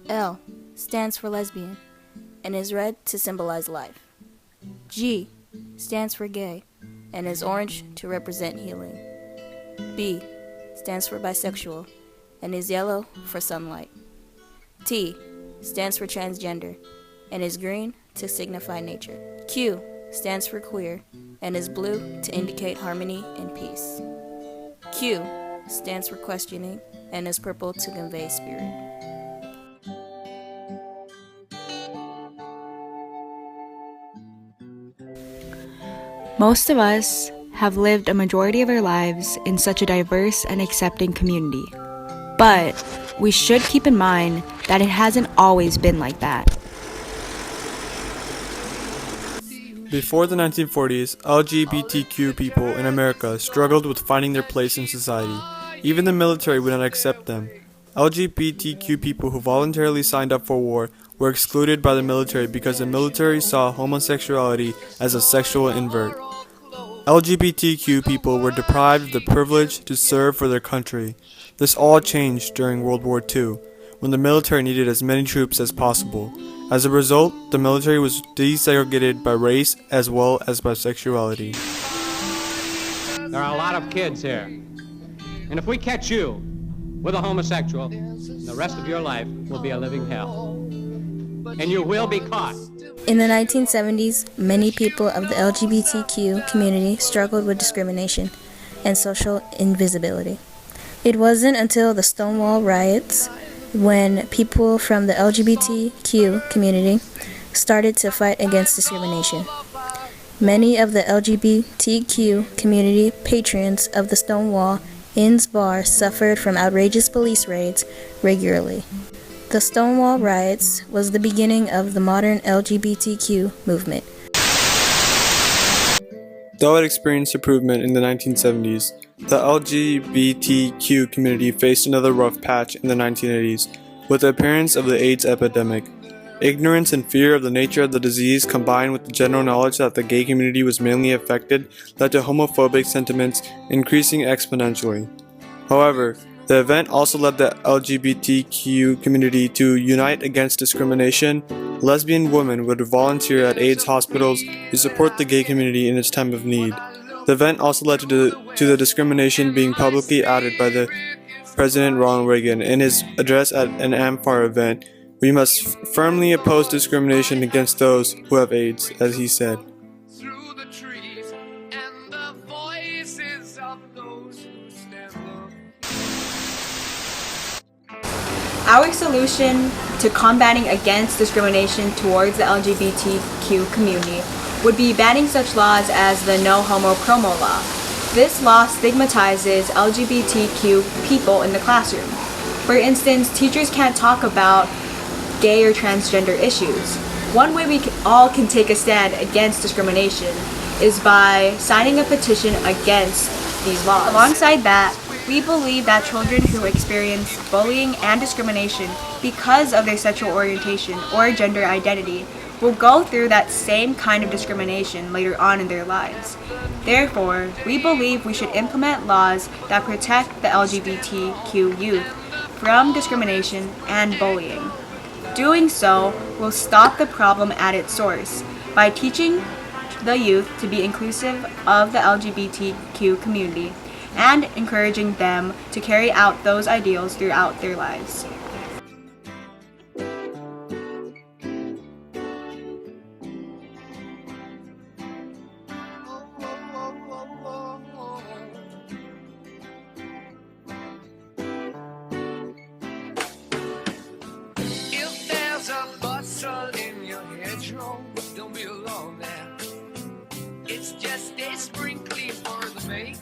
L stands for lesbian and is red to symbolize life. G stands for gay and is orange to represent healing. B stands for bisexual and is yellow for sunlight. T stands for transgender and is green to signify nature. Q stands for queer and is blue to indicate harmony and peace. Q stands for questioning and is purple to convey spirit. Most of us have lived a majority of our lives in such a diverse and accepting community. But we should keep in mind that it hasn't always been like that. Before the 1940s, LGBTQ people in America struggled with finding their place in society. Even the military would not accept them. LGBTQ people who voluntarily signed up for war were excluded by the military because the military saw homosexuality as a sexual invert. LGBTQ people were deprived of the privilege to serve for their country. This all changed during World War II, when the military needed as many troops as possible. As a result, the military was desegregated by race as well as by sexuality. There are a lot of kids here, and if we catch you with a homosexual, the rest of your life will be a living hell, and you will be caught. In the 1970s, many people of the LGBTQ community struggled with discrimination and social invisibility. It wasn't until the Stonewall riots when people from the LGBTQ community started to fight against discrimination. Many of the LGBTQ community patrons of the Stonewall Inn's bar suffered from outrageous police raids regularly. The Stonewall riots was the beginning of the modern LGBTQ movement. Though it experienced improvement in the 1970s, the LGBTQ community faced another rough patch in the 1980s with the appearance of the AIDS epidemic. Ignorance and fear of the nature of the disease combined with the general knowledge that the gay community was mainly affected led to homophobic sentiments increasing exponentially. However, the event also led the LGBTQ community to unite against discrimination. Lesbian women would volunteer at AIDS hospitals to support the gay community in its time of need. The event also led to the discrimination being publicly outed by the President Ronald Reagan in his address at an AMFAR event. We must firmly oppose discrimination against those who have AIDS, as he said. Through the trees and the voices of those who stand alone. Our solution to combating against discrimination towards the LGBTQ community would be banning such laws as the No Homo Promo law. This law stigmatizes LGBTQ people in the classroom. For instance, teachers can't talk about gay or transgender issues. One way we all can take a stand against discrimination is by signing a petition against these laws. Alongside that, we believe that children who experience bullying and discrimination because of their sexual orientation or gender identity will go through that same kind of discrimination later on in their lives. Therefore, we believe we should implement laws that protect the LGBTQ youth from discrimination and bullying. Doing so will stop the problem at its source by teaching the youth to be inclusive of the LGBTQ community and encouraging them to carry out those ideals throughout their lives. If there's a bustle in your hedgerow, don't be alone there. It's just a sprinkling for the make.